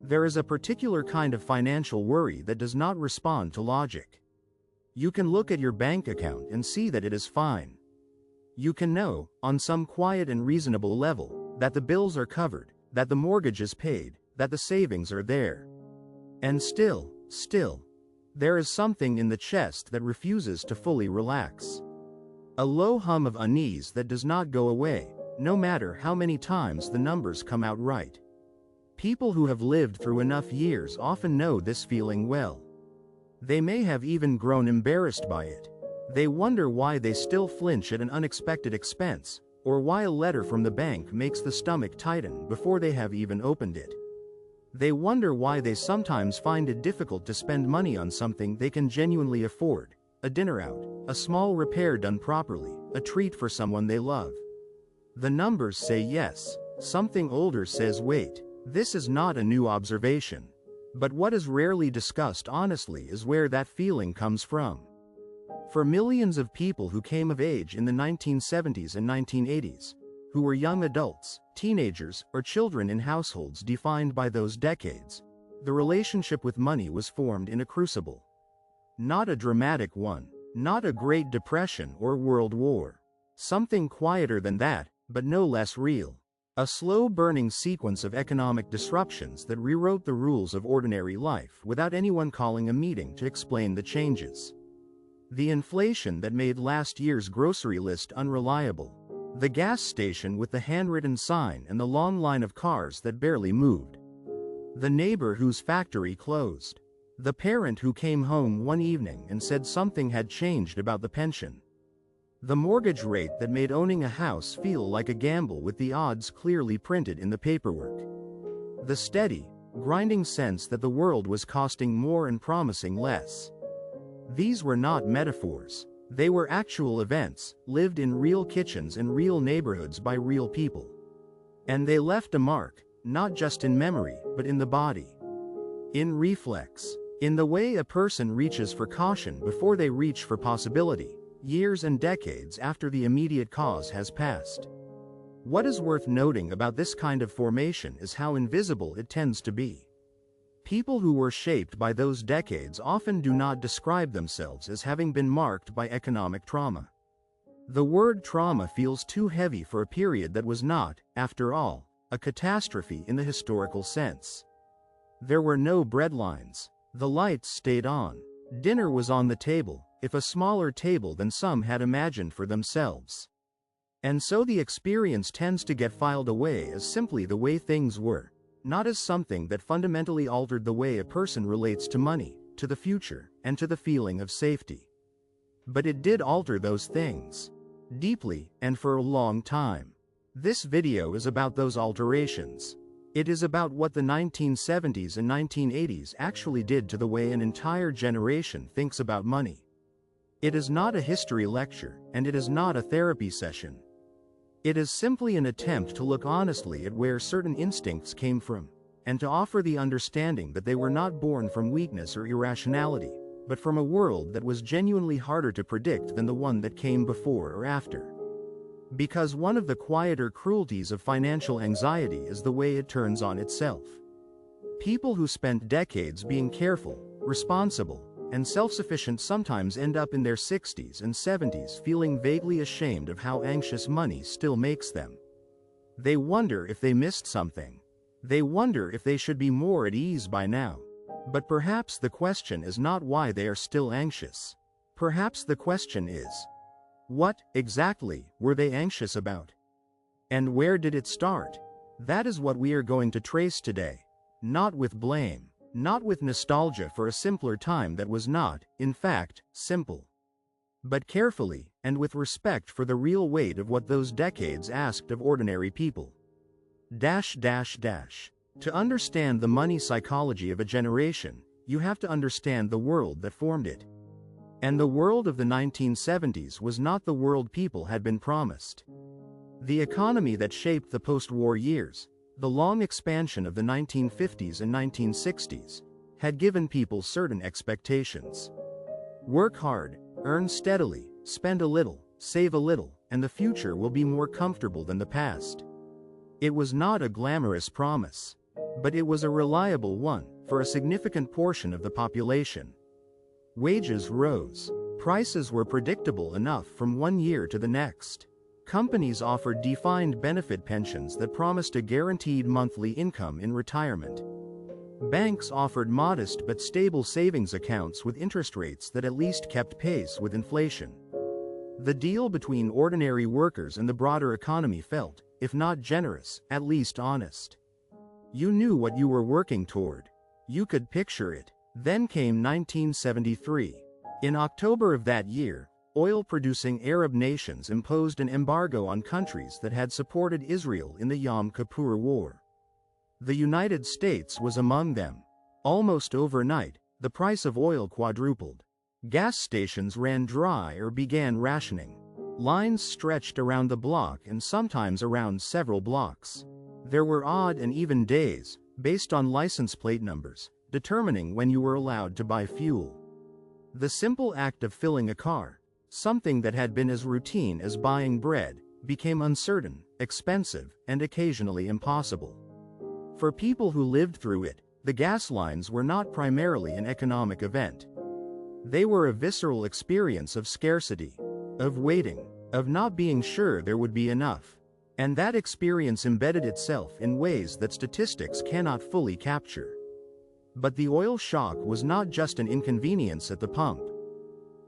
There is a particular kind of financial worry that does not respond to logic. You can look at your bank account and see that it is fine. You can know, on some quiet and reasonable level, that the bills are covered, that the mortgage is paid, that the savings are there. And still, there is something in the chest that refuses to fully relax. A low hum of unease that does not go away, no matter how many times the numbers come out right. People who have lived through enough years often know this feeling well. They may have even grown embarrassed by it. They wonder why they still flinch at an unexpected expense, or why a letter from the bank makes the stomach tighten before they have even opened it. They wonder why they sometimes find it difficult to spend money on something they can genuinely afford, a dinner out, a small repair done properly, a treat for someone they love. The numbers say yes, something older says wait. This is not a new observation. But what is rarely discussed honestly is where that feeling comes from. For millions of people who came of age in the 1970s and 1980s, who were young adults, teenagers, or children in households defined by those decades, the relationship with money was formed in a crucible. Not a dramatic one, not a Great Depression or World War. Something quieter than that, but no less real. A slow-burning sequence of economic disruptions that rewrote the rules of ordinary life without anyone calling a meeting to explain the changes. The inflation that made last year's grocery list unreliable. The gas station with the handwritten sign and the long line of cars that barely moved. The neighbor whose factory closed. The parent who came home one evening and said something had changed about the pension. The mortgage rate that made owning a house feel like a gamble with the odds clearly printed in the paperwork. The steady, grinding sense that the world was costing more and promising less. These were not metaphors. They were actual events, lived in real kitchens and real neighborhoods by real people. And they left a mark, not just in memory, but in the body. In reflex. In the way a person reaches for caution before they reach for possibility. Years and decades after the immediate cause has passed. What is worth noting about this kind of formation is how invisible it tends to be. People who were shaped by those decades often do not describe themselves as having been marked by economic trauma. The word trauma feels too heavy for a period that was not, after all, a catastrophe in the historical sense. There were no breadlines. The lights stayed on. Dinner was on the table, if a smaller table than some had imagined for themselves. And so the experience tends to get filed away as simply the way things were, not as something that fundamentally altered the way a person relates to money, to the future, and to the feeling of safety. But it did alter those things. Deeply, and for a long time. This video is about those alterations. It is about what the 1970s and 1980s actually did to the way an entire generation thinks about money. It is not a history lecture, and it is not a therapy session. It is simply an attempt to look honestly at where certain instincts came from, and to offer the understanding that they were not born from weakness or irrationality, but from a world that was genuinely harder to predict than the one that came before or after. Because one of the quieter cruelties of financial anxiety is the way it turns on itself. People who spent decades being careful, responsible, and self-sufficient sometimes end up in their 60s and 70s feeling vaguely ashamed of how anxious money still makes them. They wonder if they missed something. They wonder if they should be more at ease by now. But perhaps the question is not why they are still anxious. Perhaps the question is, what, exactly, were they anxious about? And where did it start? That is what we are going to trace today. Not with blame. Not with nostalgia for a simpler time that was not, in fact, simple. But carefully, and with respect for the real weight of what those decades asked of ordinary people. To understand the money psychology of a generation, you have to understand the world that formed it. And the world of the 1970s was not the world people had been promised. The economy that shaped the post-war years, the long expansion of the 1950s and 1960s, had given people certain expectations. Work hard, earn steadily, spend a little, save a little, and the future will be more comfortable than the past. It was not a glamorous promise. But it was a reliable one for a significant portion of the population. Wages rose. Prices were predictable enough from one year to the next. Companies offered defined benefit pensions that promised a guaranteed monthly income in retirement. Banks offered modest but stable savings accounts with interest rates that at least kept pace with inflation. The deal between ordinary workers and the broader economy felt, if not generous, at least honest. You knew what you were working toward. You could picture it. Then came 1973. In October of that year, oil-producing Arab nations imposed an embargo on countries that had supported Israel in the Yom Kippur War. The United States was among them. Almost overnight, the price of oil quadrupled. Gas stations ran dry or began rationing. Lines stretched around the block and sometimes around several blocks. There were odd and even days, based on license plate numbers, determining when you were allowed to buy fuel. The simple act of filling a car, something that had been as routine as buying bread, became uncertain, expensive, and occasionally impossible. For people who lived through it, the gas lines were not primarily an economic event. They were a visceral experience of scarcity, of waiting, of not being sure there would be enough. And that experience embedded itself in ways that statistics cannot fully capture. But the oil shock was not just an inconvenience at the pump.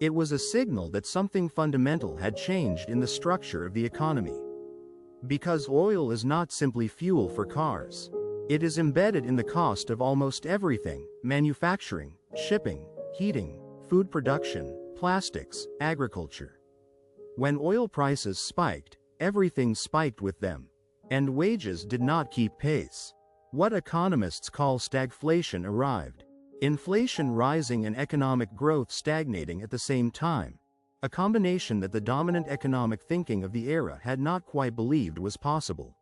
It was a signal that something fundamental had changed in the structure of the economy. Because oil is not simply fuel for cars. It is embedded in the cost of almost everything: manufacturing, shipping, heating, food production, plastics, agriculture. When oil prices spiked, everything spiked with them. And wages did not keep pace. What economists call stagflation arrived. Inflation rising and economic growth stagnating at the same time. A combination that the dominant economic thinking of the era had not quite believed was possible.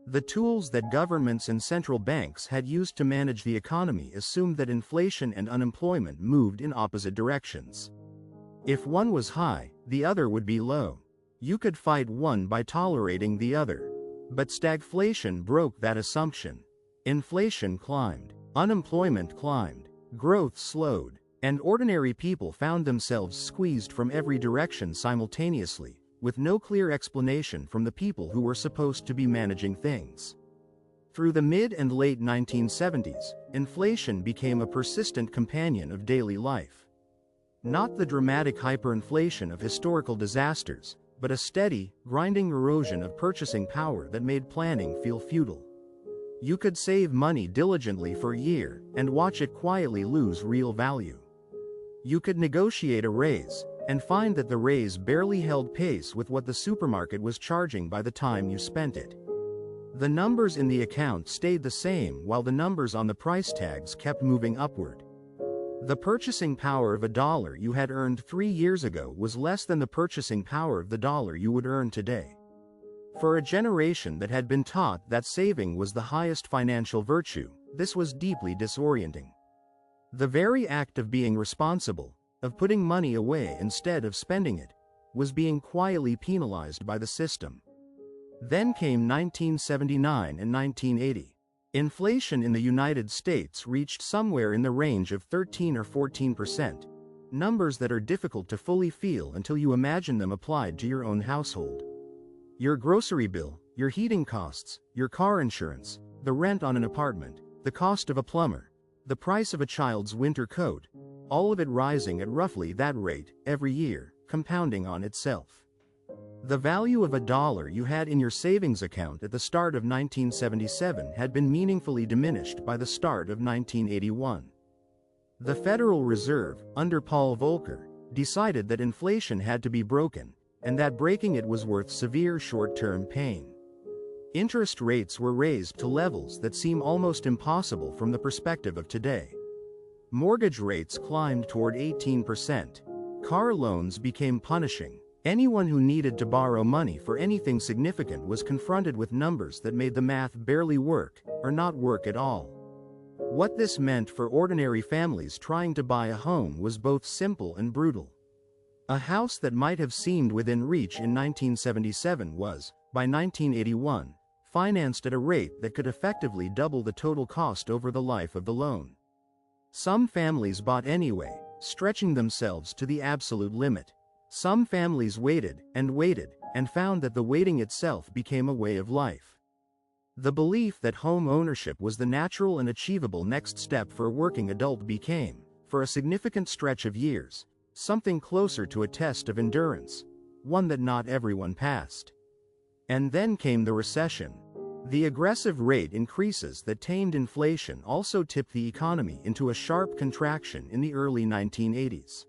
The tools that governments and central banks had used to manage the economy assumed that inflation and unemployment moved in opposite directions. If one was high, the other would be low. You could fight one by tolerating the other. But stagflation broke that assumption. Inflation climbed, unemployment climbed, growth slowed, and ordinary people found themselves squeezed from every direction simultaneously, with no clear explanation from the people who were supposed to be managing things. Through the mid and late 1970s, inflation became a persistent companion of daily life. Not the dramatic hyperinflation of historical disasters, but a steady, grinding erosion of purchasing power that made planning feel futile. You could save money diligently for a year and watch it quietly lose real value. You could negotiate a raise and find that the raise barely held pace with what the supermarket was charging by the time you spent it. The numbers in the account stayed the same while the numbers on the price tags kept moving upward. The purchasing power of a dollar you had earned 3 years ago was less than the purchasing power of the dollar you would earn today. For a generation that had been taught that saving was the highest financial virtue, this was deeply disorienting. The very act of being responsible, of putting money away instead of spending it, was being quietly penalized by the system. Then came 1979 and 1980. Inflation in the United States reached somewhere in the range of 13 or 14%, numbers that are difficult to fully feel until you imagine them applied to your own household. Your grocery bill, your heating costs, your car insurance, the rent on an apartment, the cost of a plumber, the price of a child's winter coat, all of it rising at roughly that rate every year, compounding on itself. The value of a dollar you had in your savings account at the start of 1977 had been meaningfully diminished by the start of 1981. The Federal Reserve, under Paul Volcker, decided that inflation had to be broken, and that breaking it was worth severe short-term pain. Interest rates were raised to levels that seem almost impossible from the perspective of today. Mortgage rates climbed toward 18%. Car loans became punishing. Anyone who needed to borrow money for anything significant was confronted with numbers that made the math barely work, or not work at all. What this meant for ordinary families trying to buy a home was both simple and brutal. A house that might have seemed within reach in 1977 was, by 1981, financed at a rate that could effectively double the total cost over the life of the loan. Some families bought anyway, stretching themselves to the absolute limit. Some families waited, and found that the waiting itself became a way of life. The belief that home ownership was the natural and achievable next step for a working adult became, for a significant stretch of years, something closer to a test of endurance, one that not everyone passed. And then came the recession. The aggressive rate increases that tamed inflation also tipped the economy into a sharp contraction in the early 1980s.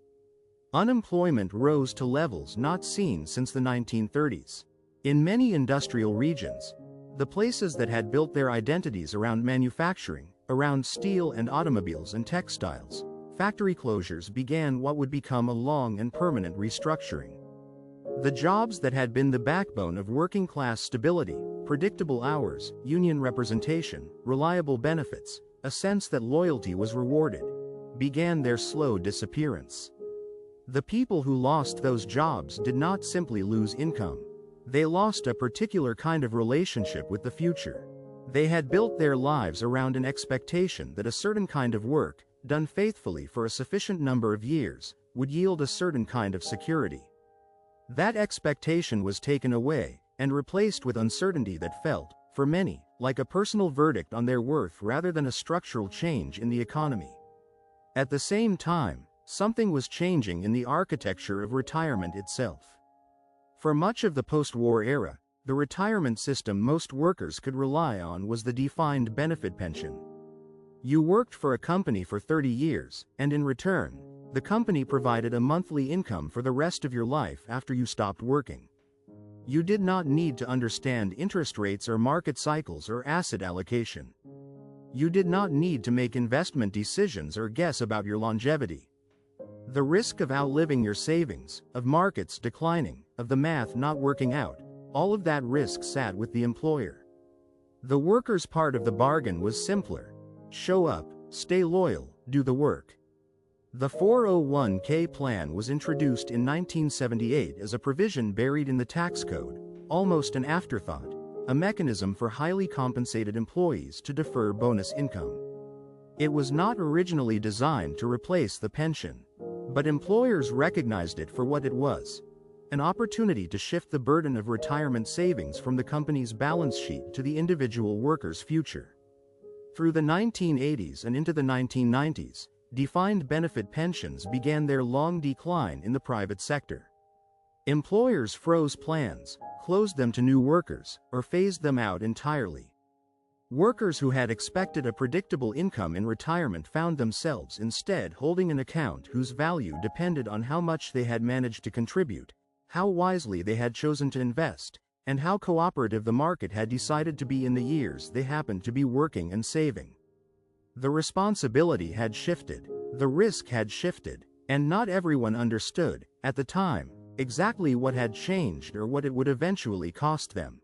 Unemployment rose to levels not seen since the 1930s. In many industrial regions, the places that had built their identities around manufacturing, around steel and automobiles and textiles, factory closures began what would become a long and permanent restructuring. The jobs that had been the backbone of working-class stability, predictable hours, union representation, reliable benefits, a sense that loyalty was rewarded, began their slow disappearance. The people who lost those jobs did not simply lose income. They lost a particular kind of relationship with the future. They had built their lives around an expectation that a certain kind of work, done faithfully for a sufficient number of years, would yield a certain kind of security. That expectation was taken away, and replaced with uncertainty that felt, for many, like a personal verdict on their worth rather than a structural change in the economy. At the same time, something was changing in the architecture of retirement itself. For much of the post-war era, the retirement system most workers could rely on was the defined benefit pension. You worked for a company for 30 years, and in return, the company provided a monthly income for the rest of your life after you stopped working. You did not need to understand interest rates or market cycles or asset allocation. You did not need to make investment decisions or guess about your longevity. The risk of outliving your savings, of markets declining, of the math not working out, all of that risk sat with the employer. The worker's part of the bargain was simpler. Show up, stay loyal, do the work. The 401k plan was introduced in 1978 as a provision buried in the tax code, almost an afterthought, a mechanism for highly compensated employees to defer bonus income. It was not originally designed to replace the pension, but employers recognized it for what it was, an opportunity to shift the burden of retirement savings from the company's balance sheet to the individual worker's future. Through the 1980s and into the 1990s, defined benefit pensions began their long decline in the private sector. Employers froze plans, closed them to new workers, or phased them out entirely. Workers who had expected a predictable income in retirement found themselves instead holding an account whose value depended on how much they had managed to contribute, how wisely they had chosen to invest, and how cooperative the market had decided to be in the years they happened to be working and saving. The responsibility had shifted, the risk had shifted, and not everyone understood, at the time, exactly what had changed or what it would eventually cost them.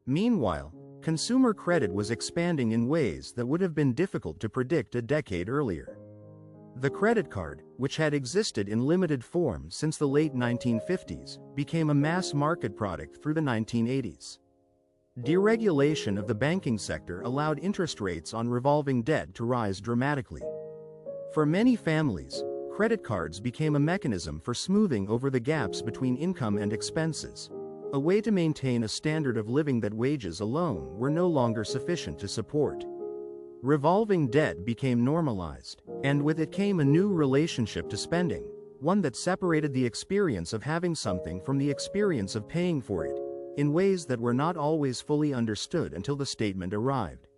Meanwhile, consumer credit was expanding in ways that would have been difficult to predict a decade earlier. The credit card, which had existed in limited form since the late 1950s, became a mass market product through the 1980s. Deregulation of the banking sector allowed interest rates on revolving debt to rise dramatically. For many families, credit cards became a mechanism for smoothing over the gaps between income and expenses, a way to maintain a standard of living that wages alone were no longer sufficient to support. Revolving debt became normalized, and with it came a new relationship to spending, one that separated the experience of having something from the experience of paying for it, in ways that were not always fully understood until the statement arrived.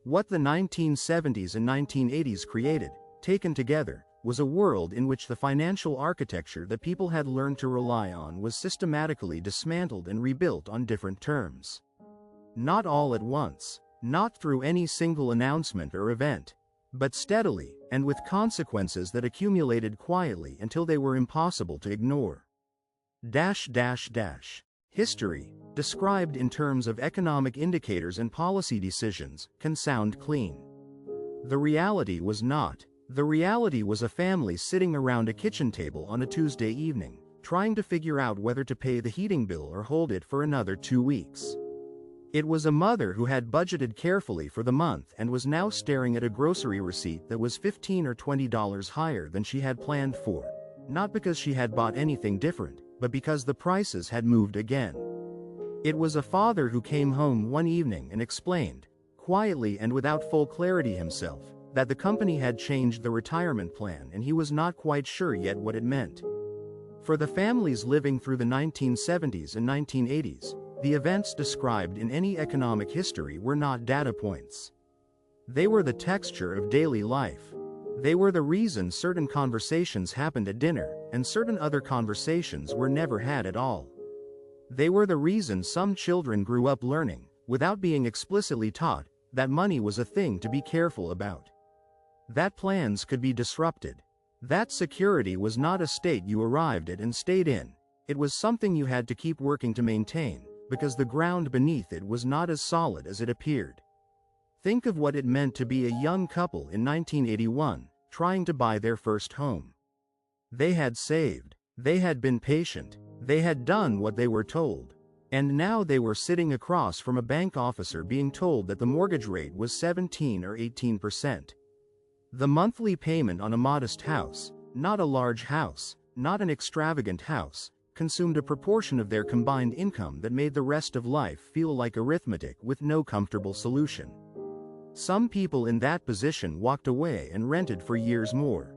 What the 1970s and 1980s created, taken together, was a world in which the financial architecture that people had learned to rely on was systematically dismantled and rebuilt on different terms. Not all at once, not through any single announcement or event, but steadily, and with consequences that accumulated quietly until they were impossible to ignore. History, described in terms of economic indicators and policy decisions, can sound clean. The reality was not. The reality was a family sitting around a kitchen table on a Tuesday evening, trying to figure out whether to pay the heating bill or hold it for another 2 weeks. It was a mother who had budgeted carefully for the month and was now staring at a grocery receipt that was $15 or $20 higher than she had planned for. Not because she had bought anything different, but because the prices had moved again. It was a father who came home one evening and explained, quietly and without full clarity himself, that the company had changed the retirement plan and he was not quite sure yet what it meant. For the families living through the 1970s and 1980s, the events described in any economic history were not data points. They were the texture of daily life. They were the reason certain conversations happened at dinner, and certain other conversations were never had at all. They were the reason some children grew up learning, without being explicitly taught, that money was a thing to be careful about. That plans could be disrupted. That security was not a state you arrived at and stayed in. It was something you had to keep working to maintain, because the ground beneath it was not as solid as it appeared. Think of what it meant to be a young couple in 1981, trying to buy their first home. They had saved. They had been patient. They had done what they were told. And now they were sitting across from a bank officer being told that the mortgage rate was 17 or 18%. The monthly payment on a modest house, not a large house, not an extravagant house, consumed a proportion of their combined income that made the rest of life feel like arithmetic with no comfortable solution. Some people in that position walked away and rented for years more.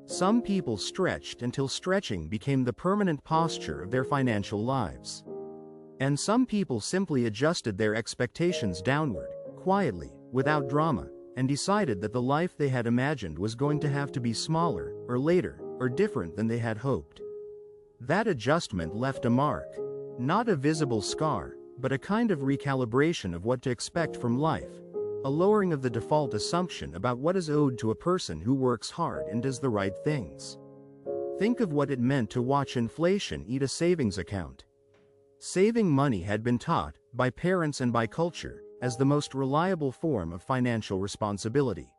Some people stretched until stretching became the permanent posture of their financial lives. And some people simply adjusted their expectations downward, quietly, without drama, and decided that the life they had imagined was going to have to be smaller, or later, or different than they had hoped. That adjustment left a mark. Not a visible scar, but a kind of recalibration of what to expect from life. A lowering of the default assumption about what is owed to a person who works hard and does the right things. Think of what it meant to watch inflation eat a savings account. Saving money had been taught, by parents and by culture, as the most reliable form of financial responsibility.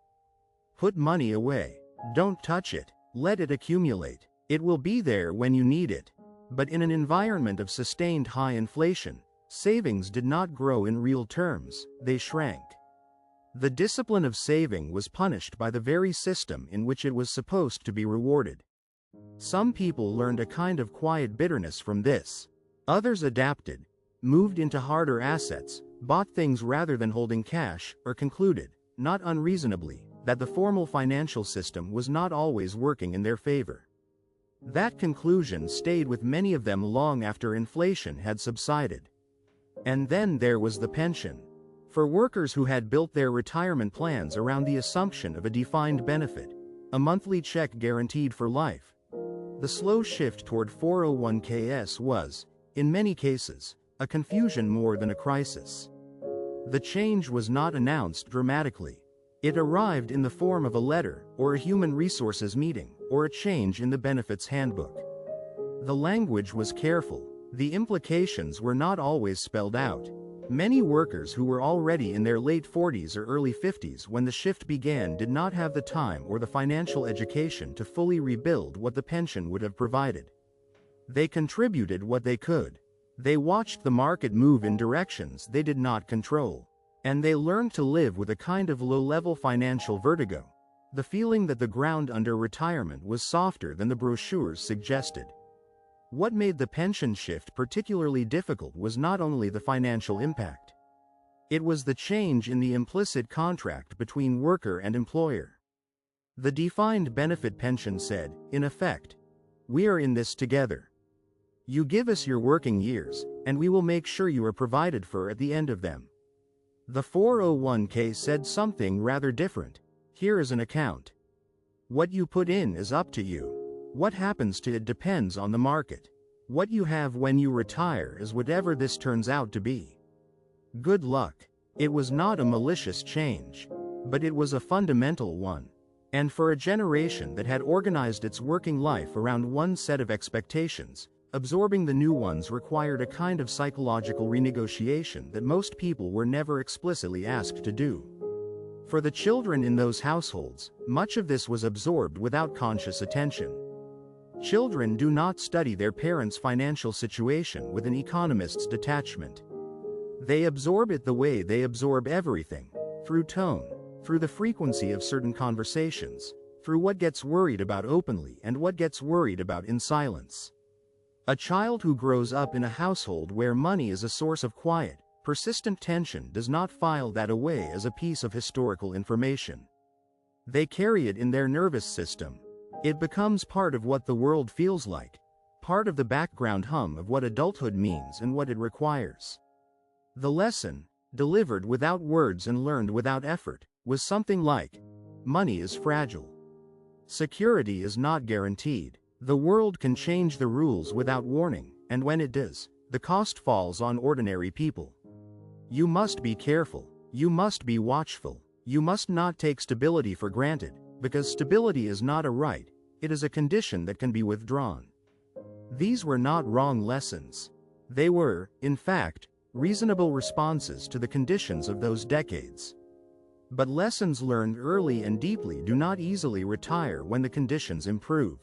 Put money away. Don't touch it. Let it accumulate. It will be there when you need it. But in an environment of sustained high inflation, savings did not grow in real terms, they shrank. The discipline of saving was punished by the very system in which it was supposed to be rewarded. Some people learned a kind of quiet bitterness from this. Others adapted, moved into harder assets, bought things rather than holding cash, or concluded, not unreasonably, that the formal financial system was not always working in their favor. That conclusion stayed with many of them long after inflation had subsided. And then there was the pension. For workers who had built their retirement plans around the assumption of a defined benefit, a monthly check guaranteed for life, the slow shift toward 401ks was, in many cases, a confusion more than a crisis. The change was not announced dramatically. It arrived in the form of a letter, or a human resources meeting, or a change in the benefits handbook. The language was careful. The implications were not always spelled out. Many workers who were already in their late 40s or early 50s when the shift began did not have the time or the financial education to fully rebuild what the pension would have provided. They contributed what they could. They watched the market move in directions they did not control. And they learned to live with a kind of low-level financial vertigo, the feeling that the ground under retirement was softer than the brochures suggested. What made the pension shift particularly difficult was not only the financial impact. It was the change in the implicit contract between worker and employer. The defined benefit pension said, in effect, "We are in this together. You give us your working years, and we will make sure you are provided for at the end of them." The 401k said something rather different. Here is an account. What you put in is up to you. What happens to it depends on the market. What you have when you retire is whatever this turns out to be. Good luck. It was not a malicious change, but it was a fundamental one. And for a generation that had organized its working life around one set of expectations, absorbing the new ones required a kind of psychological renegotiation that most people were never explicitly asked to do. For the children in those households, much of this was absorbed without conscious attention. Children do not study their parents' financial situation with an economist's detachment. They absorb it the way they absorb everything, through tone, through the frequency of certain conversations, through what gets worried about openly and what gets worried about in silence. A child who grows up in a household where money is a source of quiet, persistent tension does not file that away as a piece of historical information. They carry it in their nervous system. It becomes part of what the world feels like, part of the background hum of what adulthood means and what it requires. The lesson, delivered without words and learned without effort, was something like, money is fragile. Security is not guaranteed. The world can change the rules without warning, and when it does, the cost falls on ordinary people. You must be careful. You must be watchful. You must not take stability for granted, because stability is not a right, it is a condition that can be withdrawn. These were not wrong lessons. They were, in fact, reasonable responses to the conditions of those decades. But lessons learned early and deeply do not easily retire when the conditions improve.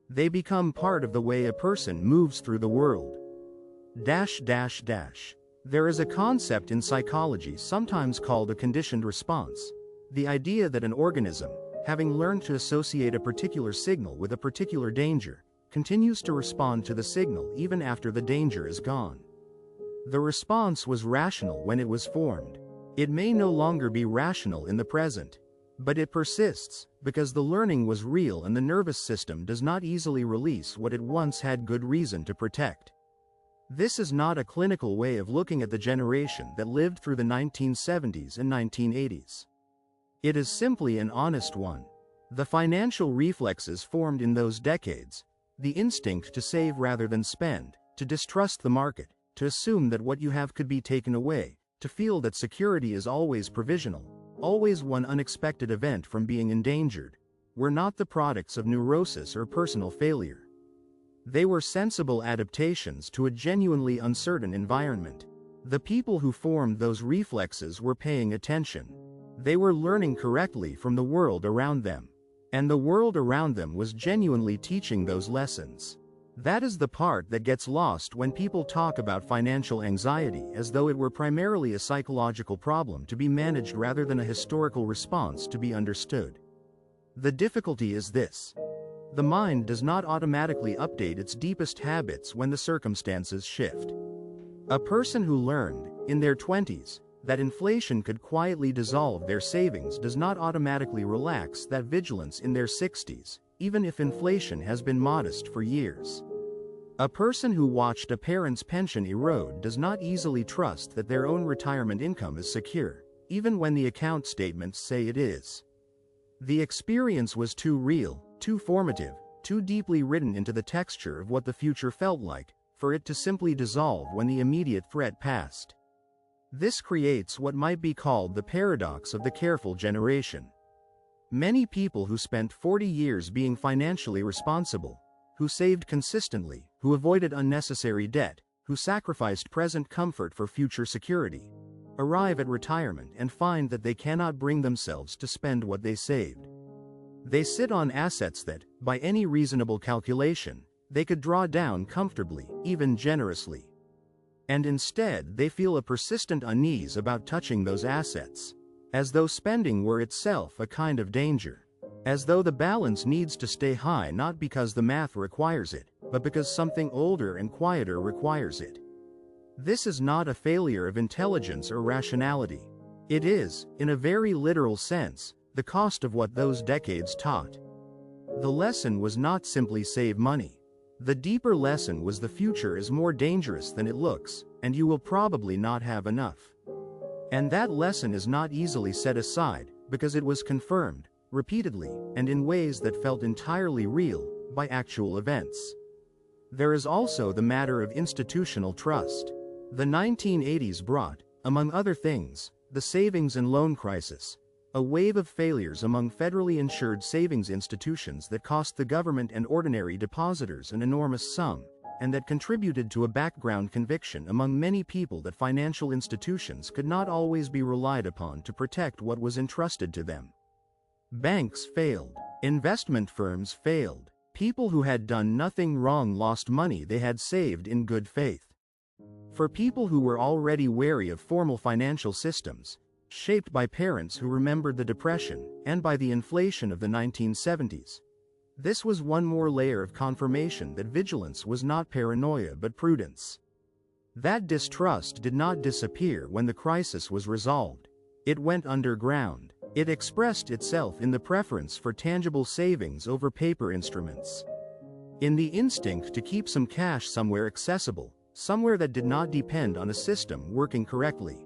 They become part of the way a person moves through the world. There is a concept in psychology sometimes called a conditioned response. The idea that an organism, having learned to associate a particular signal with a particular danger, continues to respond to the signal even after the danger is gone. The response was rational when it was formed. It may no longer be rational in the present. But it persists, because the learning was real and the nervous system does not easily release what it once had good reason to protect. This is not a clinical way of looking at the generation that lived through the 1970s and 1980s. It is simply an honest one. The financial reflexes formed in those decades, the instinct to save rather than spend, to distrust the market, to assume that what you have could be taken away, to feel that security is always provisional, always one unexpected event from being endangered, were not the products of neurosis or personal failure. They were sensible adaptations to a genuinely uncertain environment. The people who formed those reflexes were paying attention. They were learning correctly from the world around them. And the world around them was genuinely teaching those lessons. That is the part that gets lost when people talk about financial anxiety as though it were primarily a psychological problem to be managed rather than a historical response to be understood. The difficulty is this. The mind does not automatically update its deepest habits when the circumstances shift. A person who learned, in their 20s, that inflation could quietly dissolve their savings does not automatically relax that vigilance in their 60s, even if inflation has been modest for years. A person who watched a parent's pension erode does not easily trust that their own retirement income is secure, even when the account statements say it is. The experience was too real, too formative, too deeply written into the texture of what the future felt like, for it to simply dissolve when the immediate threat passed. This creates what might be called the paradox of the careful generation. Many people who spent 40 years being financially responsible, who saved consistently, who avoided unnecessary debt, who sacrificed present comfort for future security, arrive at retirement and find that they cannot bring themselves to spend what they saved. They sit on assets that, by any reasonable calculation, they could draw down comfortably, even generously. And instead they feel a persistent unease about touching those assets, as though spending were itself a kind of danger. As though the balance needs to stay high not because the math requires it, but because something older and quieter requires it. This is not a failure of intelligence or rationality. It is, in a very literal sense, the cost of what those decades taught. The lesson was not simply save money. The deeper lesson was the future is more dangerous than it looks, and you will probably not have enough. And that lesson is not easily set aside, because it was confirmed, repeatedly, and in ways that felt entirely real, by actual events. There is also the matter of institutional trust. The 1980s brought, among other things, the savings and loan crisis, a wave of failures among federally insured savings institutions that cost the government and ordinary depositors an enormous sum, and that contributed to a background conviction among many people that financial institutions could not always be relied upon to protect what was entrusted to them. Banks failed. Investment firms failed. People who had done nothing wrong lost money they had saved in good faith. For people who were already wary of formal financial systems, shaped by parents who remembered the Depression and by the inflation of the 1970s, this was one more layer of confirmation that vigilance was not paranoia but prudence. That distrust did not disappear when the crisis was resolved. It went underground. It expressed itself in the preference for tangible savings over paper instruments, in the instinct to keep some cash somewhere accessible, somewhere that did not depend on a system working correctly,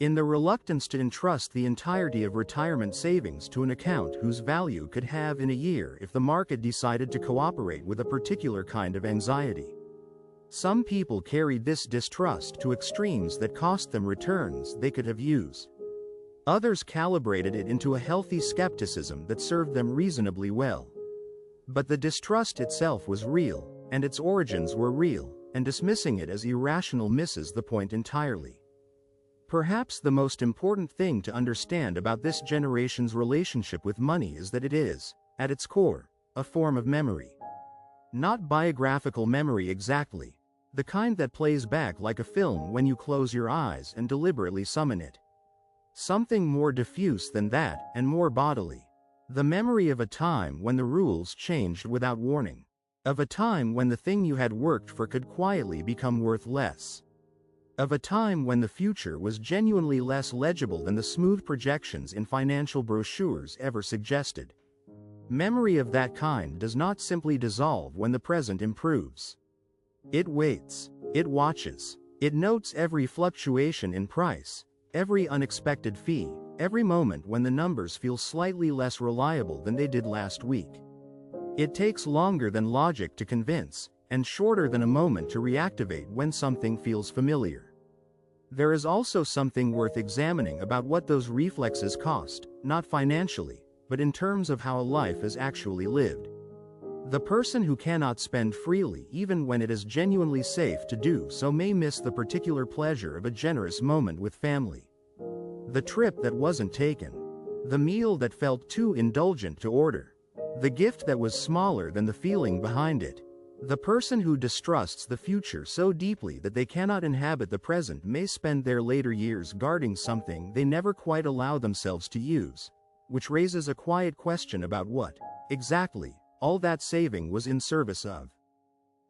in the reluctance to entrust the entirety of retirement savings to an account whose value could halve in a year if the market decided to cooperate with a particular kind of anxiety. Some people carried this distrust to extremes that cost them returns they could have used. Others calibrated it into a healthy skepticism that served them reasonably well. But the distrust itself was real, and its origins were real, and dismissing it as irrational misses the point entirely. Perhaps the most important thing to understand about this generation's relationship with money is that it is, at its core, a form of memory. Not biographical memory exactly, the kind that plays back like a film when you close your eyes and deliberately summon it. Something more diffuse than that, and more bodily. The memory of a time when the rules changed without warning. Of a time when the thing you had worked for could quietly become worth less. Of a time when the future was genuinely less legible than the smooth projections in financial brochures ever suggested. Memory of that kind does not simply dissolve when the present improves. It waits, it watches, it notes every fluctuation in price, every unexpected fee, every moment when the numbers feel slightly less reliable than they did last week. It takes longer than logic to convince, and shorter than a moment to reactivate when something feels familiar. There is also something worth examining about what those reflexes cost, not financially, but in terms of how a life is actually lived. The person who cannot spend freely even when it is genuinely safe to do so may miss the particular pleasure of a generous moment with family. The trip that wasn't taken. The meal that felt too indulgent to order. The gift that was smaller than the feeling behind it. The person who distrusts the future so deeply that they cannot inhabit the present may spend their later years guarding something they never quite allow themselves to use, which raises a quiet question about what, exactly, all that saving was in service of.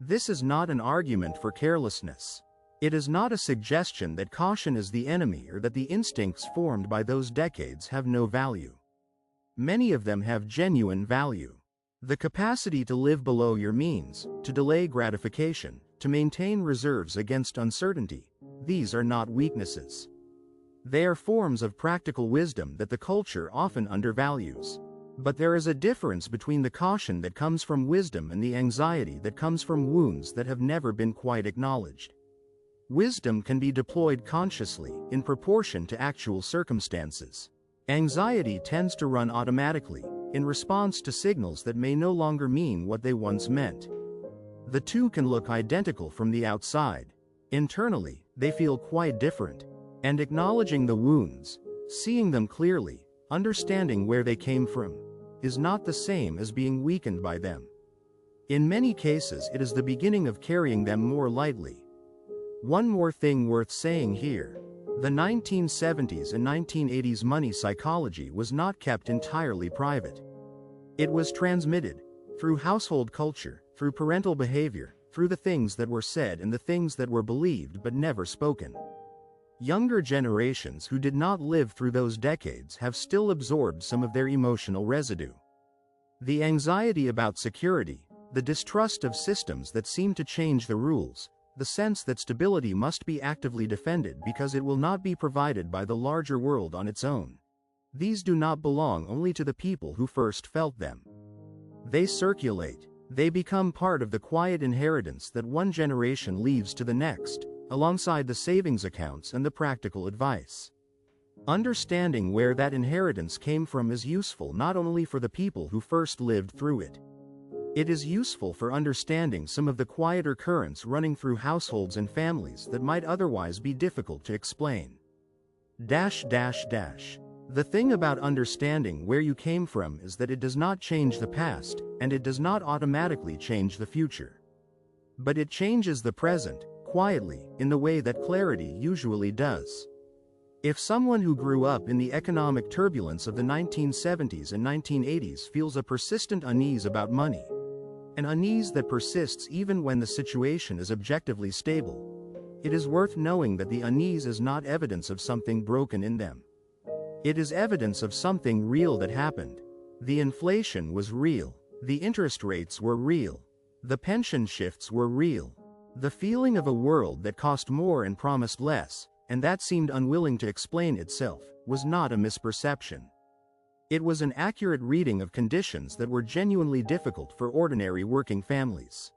This is not an argument for carelessness. It is not a suggestion that caution is the enemy or that the instincts formed by those decades have no value. Many of them have genuine value. The capacity to live below your means, to delay gratification, to maintain reserves against uncertainty, these are not weaknesses. They are forms of practical wisdom that the culture often undervalues. But there is a difference between the caution that comes from wisdom and the anxiety that comes from wounds that have never been quite acknowledged. Wisdom can be deployed consciously, in proportion to actual circumstances. Anxiety tends to run automatically, in response to signals that may no longer mean what they once meant. The two can look identical from the outside. Internally, they feel quite different. And acknowledging the wounds, seeing them clearly, understanding where they came from, is not the same as being weakened by them. In many cases, it is the beginning of carrying them more lightly. One more thing worth saying here. The 1970s and 1980s money psychology was not kept entirely private. It was transmitted, through household culture, through parental behavior, through the things that were said and the things that were believed but never spoken. Younger generations who did not live through those decades have still absorbed some of their emotional residue. The anxiety about security, the distrust of systems that seem to change the rules, the sense that stability must be actively defended because it will not be provided by the larger world on its own. These do not belong only to the people who first felt them. They circulate. They become part of the quiet inheritance that one generation leaves to the next, alongside the savings accounts and the practical advice. Understanding where that inheritance came from is useful not only for the people who first lived through it. It is useful for understanding some of the quieter currents running through households and families that might otherwise be difficult to explain. The thing about understanding where you came from is that it does not change the past, and it does not automatically change the future. But it changes the present, quietly, in the way that clarity usually does. If someone who grew up in the economic turbulence of the 1970s and 1980s feels a persistent unease about money, an unease that persists even when the situation is objectively stable, it is worth knowing that the unease is not evidence of something broken in them. It is evidence of something real that happened. The inflation was real. The interest rates were real. The pension shifts were real. The feeling of a world that cost more and promised less, and that seemed unwilling to explain itself, was not a misperception. It was an accurate reading of conditions that were genuinely difficult for ordinary working families.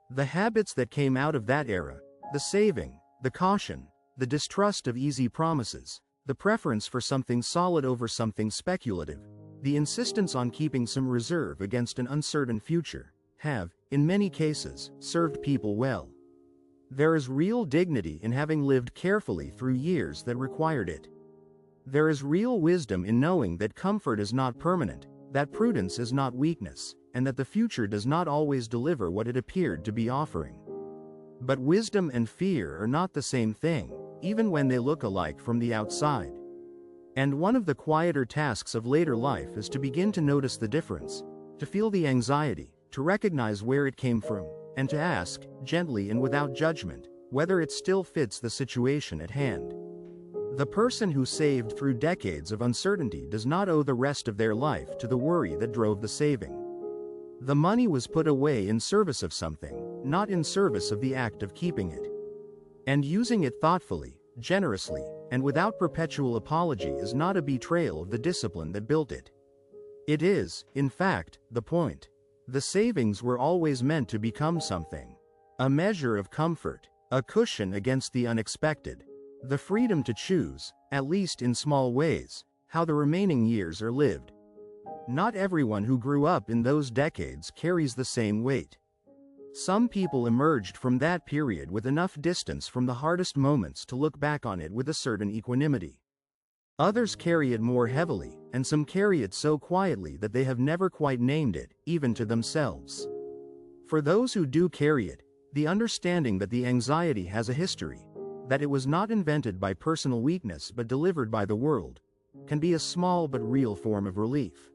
The habits that came out of that era, the saving, the caution, the distrust of easy promises, the preference for something solid over something speculative, the insistence on keeping some reserve against an uncertain future, have, in many cases, served people well. There is real dignity in having lived carefully through years that required it. There is real wisdom in knowing that comfort is not permanent, that prudence is not weakness, and that the future does not always deliver what it appeared to be offering. But wisdom and fear are not the same thing, even when they look alike from the outside. And one of the quieter tasks of later life is to begin to notice the difference, to feel the anxiety, to recognize where it came from, and to ask, gently and without judgment, whether it still fits the situation at hand. The person who saved through decades of uncertainty does not owe the rest of their life to the worry that drove the saving. The money was put away in service of something, not in service of the act of keeping it. And using it thoughtfully, generously, and without perpetual apology is not a betrayal of the discipline that built it. It is, in fact, the point. The savings were always meant to become something. A measure of comfort, a cushion against the unexpected, the freedom to choose, at least in small ways, how the remaining years are lived. Not everyone who grew up in those decades carries the same weight. Some people emerged from that period with enough distance from the hardest moments to look back on it with a certain equanimity. Others carry it more heavily, and some carry it so quietly that they have never quite named it, even to themselves. For those who do carry it, the understanding that the anxiety has a history, that it was not invented by personal weakness but delivered by the world, can be a small but real form of relief.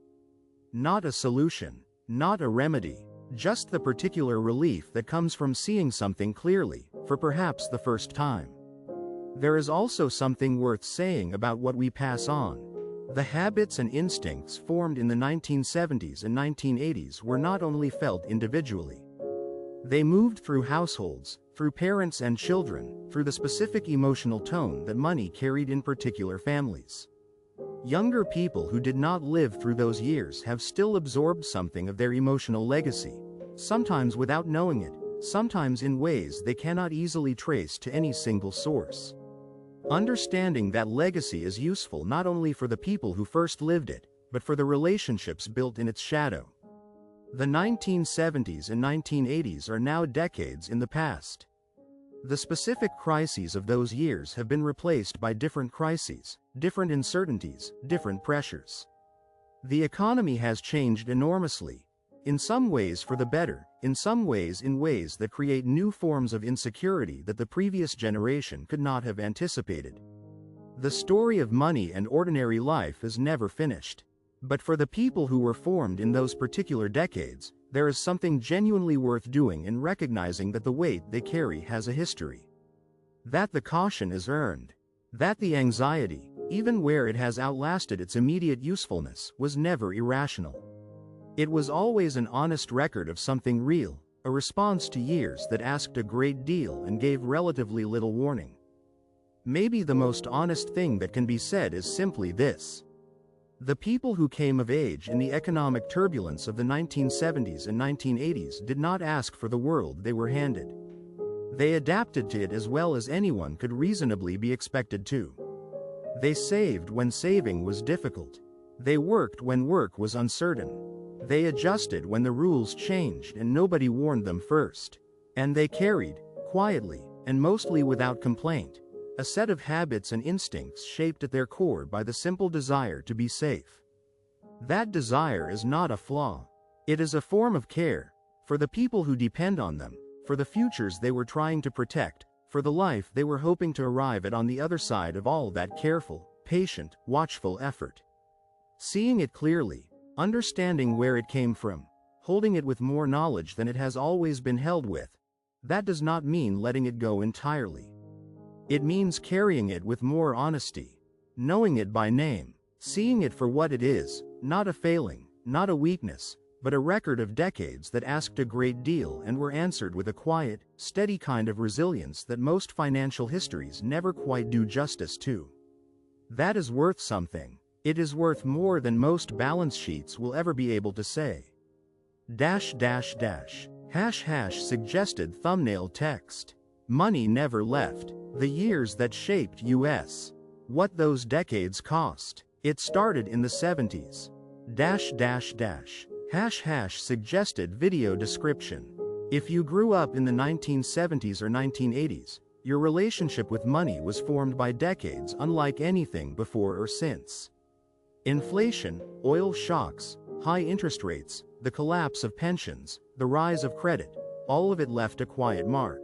Not a solution, not a remedy, just the particular relief that comes from seeing something clearly, for perhaps the first time. There is also something worth saying about what we pass on. The habits and instincts formed in the 1970s and 1980s were not only felt individually. They moved through households, through parents and children, through the specific emotional tone that money carried in particular families. Younger people who did not live through those years have still absorbed something of their emotional legacy, sometimes without knowing it, sometimes in ways they cannot easily trace to any single source. Understanding that legacy is useful not only for the people who first lived it, but for the relationships built in its shadow. The 1970s and 1980s are now decades in the past. The specific crises of those years have been replaced by different crises, different uncertainties, different pressures. The economy has changed enormously, in some ways for the better, in some ways in ways that create new forms of insecurity that the previous generation could not have anticipated. The story of money and ordinary life is never finished. But for the people who were formed in those particular decades, there is something genuinely worth doing in recognizing that the weight they carry has a history. That the caution is earned. That the anxiety, even where it has outlasted its immediate usefulness, was never irrational. It was always an honest record of something real, a response to years that asked a great deal and gave relatively little warning. Maybe the most honest thing that can be said is simply this. The people who came of age in the economic turbulence of the 1970s and 1980s did not ask for the world they were handed. They adapted to it as well as anyone could reasonably be expected to. They saved when saving was difficult. They worked when work was uncertain. They adjusted when the rules changed and nobody warned them first. And they carried, quietly, and mostly without complaint, a set of habits and instincts shaped at their core by the simple desire to be safe. That desire is not a flaw. It is a form of care, for the people who depend on them, for the futures they were trying to protect, for the life they were hoping to arrive at on the other side of all that careful, patient, watchful effort. Seeing it clearly, understanding where it came from, holding it with more knowledge than it has always been held with, that does not mean letting it go entirely. It means carrying it with more honesty, knowing it by name, seeing it for what it is, not a failing, not a weakness, but a record of decades that asked a great deal and were answered with a quiet, steady kind of resilience that most financial histories never quite do justice to. That is worth something. It is worth more than most balance sheets will ever be able to say. ###. Suggested thumbnail text. Money never left. The years that shaped U.S. What those decades cost. It started in the 70s. ###. Suggested video description. If you grew up in the 1970s or 1980s, your relationship with money was formed by decades unlike anything before or since. Inflation, oil shocks, high interest rates, the collapse of pensions, the rise of credit, all of it left a quiet mark.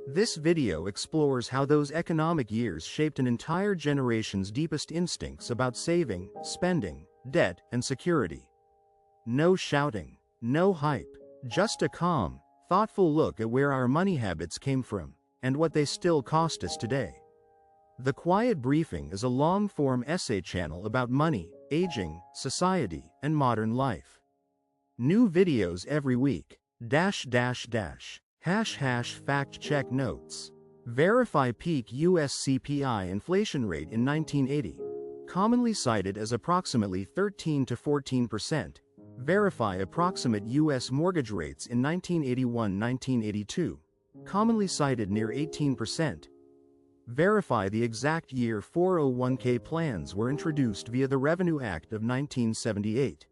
This video explores how those economic years shaped an entire generation's deepest instincts about saving, spending, debt, and security. No shouting, no hype, just a calm, thoughtful look at where our money habits came from, and what they still cost us today. The Quiet Briefing is a long-form essay channel about money, aging, society, and modern life. New videos every week. ###. Fact check notes. Verify peak US CPI inflation rate in 1980. Commonly cited as approximately 13 to 14%. Verify approximate US mortgage rates in 1981-1982. Commonly cited near 18%. Verify the exact year 401k plans were introduced via the Revenue Act of 1978.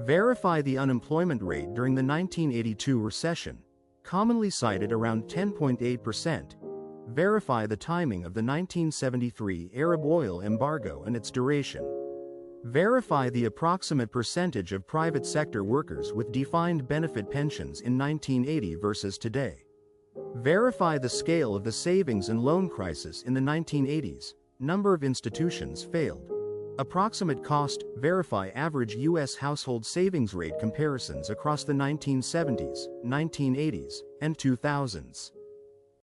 Verify the unemployment rate during the 1982 recession, commonly cited around 10.8%. Verify the timing of the 1973 Arab oil embargo and its duration. Verify the approximate percentage of private sector workers with defined benefit pensions in 1980 versus today. Verify the scale of the savings and loan crisis in the 1980s. Number of institutions failed. Approximate cost. Verify average U.S. household savings rate comparisons across the 1970s, 1980s, and 2000s.